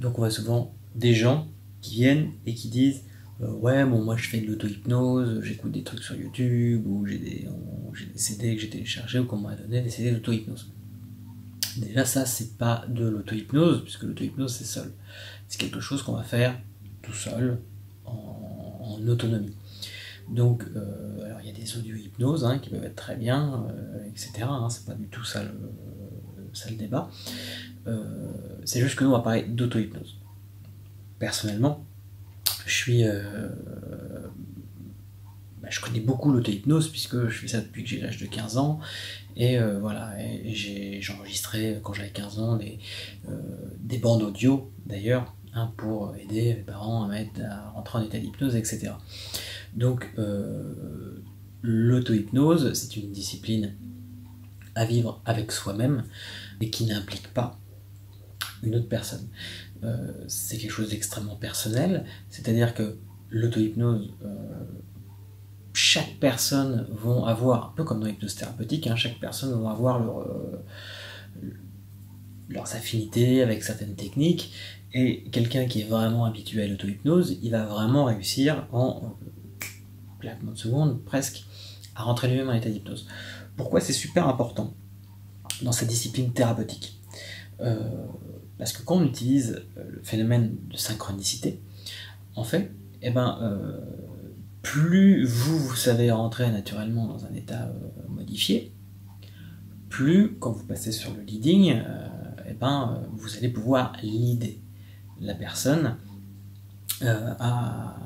Donc on voit souvent des gens qui viennent et qui disent ouais, bon, moi je fais de l'auto-hypnose, j'écoute des trucs sur YouTube, ou j'ai des CD que j'ai téléchargés, ou qu'on m'a donné des CD d'auto-hypnose. Déjà, ça, c'est pas de l'auto-hypnose, puisque l'auto-hypnose, c'est seul. C'est quelque chose qu'on va faire tout seul, en autonomie. Donc, alors il y a des audio-hypnoses qui peuvent être très bien, etc. C'est pas du tout ça le débat. C'est juste que nous, on va parler d'auto-hypnose. Personnellement, je connais beaucoup l'auto-hypnose puisque je fais ça depuis que j'ai l'âge de 15 ans et voilà, et j'ai enregistré quand j'avais 15 ans des bandes audio d'ailleurs pour aider les parents à rentrer en état d'hypnose, etc. Donc l'auto-hypnose, c'est une discipline à vivre avec soi-même et qui n'implique pas une autre personne. C'est quelque chose d'extrêmement personnel, c'est-à-dire que l'auto-hypnose, chaque personne va avoir, un peu comme dans l'hypnose thérapeutique, chaque personne va avoir leurs affinités avec certaines techniques, et quelqu'un qui est vraiment habitué à l'auto-hypnose, il va vraiment réussir en claquement de secondes, presque, à rentrer lui-même en état d'hypnose. Pourquoi c'est super important dans cette discipline thérapeutique ? Parce que quand on utilise le phénomène de synchronicité, en fait, plus vous savez rentrer naturellement dans un état modifié, plus quand vous passez sur le leading, vous allez pouvoir leader la personne à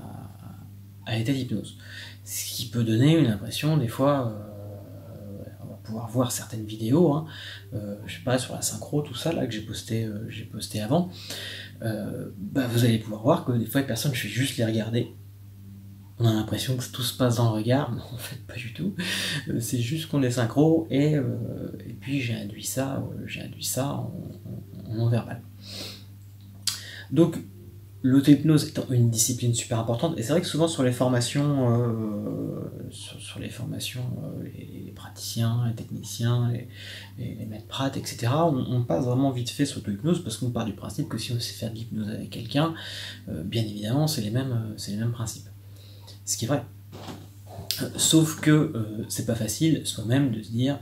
l'état d'hypnose. Ce qui peut donner une impression, des fois, on va pouvoir voir certaines vidéos, je sais pas, sur la synchro, tout ça, là, que j'ai posté avant, vous allez pouvoir voir que des fois les personnes, je fais juste les regarder. On a l'impression que tout se passe dans le regard, mais en fait pas du tout. C'est juste qu'on est synchro et puis j'ai induit ça en non-verbal. Donc l'auto-hypnose étant une discipline super importante, et c'est vrai que souvent sur les formations, les praticiens, les techniciens, les maîtres prates, etc., on passe vraiment vite fait sur l'auto-hypnose parce qu'on part du principe que si on sait faire de l'hypnose avec quelqu'un, bien évidemment c'est les mêmes principes. Ce qui est vrai. Sauf que c'est pas facile soi-même de se dire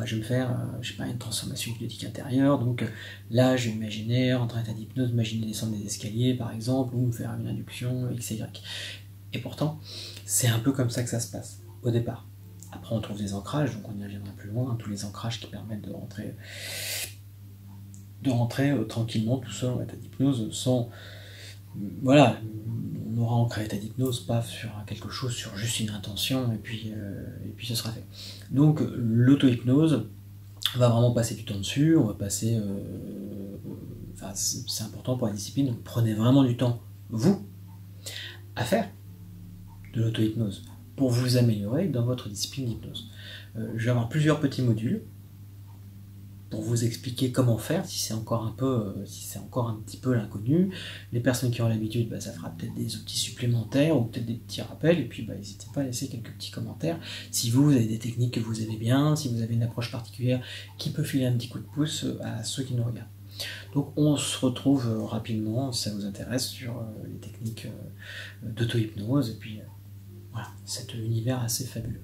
je vais me faire une transformation hypnotique intérieure, donc là je vais imaginer rentrer en état d'hypnose, imaginer descendre des escaliers par exemple, ou me faire une induction X et Y. Et pourtant, c'est un peu comme ça que ça se passe au départ. Après on trouve des ancrages, donc on y reviendra plus loin, tous les ancrages qui permettent de rentrer tranquillement tout seul en état d'hypnose sans... Voilà, on aura ancré l'état d'hypnose, pas sur quelque chose, sur juste une intention, et puis ce sera fait. Donc l'auto-hypnose, on va vraiment passer du temps dessus, on va passer... c'est important pour la discipline, donc prenez vraiment du temps, vous, à faire de l'auto-hypnose, pour vous améliorer dans votre discipline d'hypnose. Je vais avoir plusieurs petits modules, pour vous expliquer comment faire, si c'est encore un petit peu l'inconnu. Les personnes qui ont l'habitude, ça fera peut-être des outils supplémentaires ou peut-être des petits rappels, et puis n'hésitez pas à laisser quelques petits commentaires. Si vous avez des techniques que vous aimez bien, si vous avez une approche particulière qui peut filer un petit coup de pouce à ceux qui nous regardent. Donc on se retrouve rapidement, si ça vous intéresse, sur les techniques d'auto-hypnose, et puis voilà, cet univers assez fabuleux.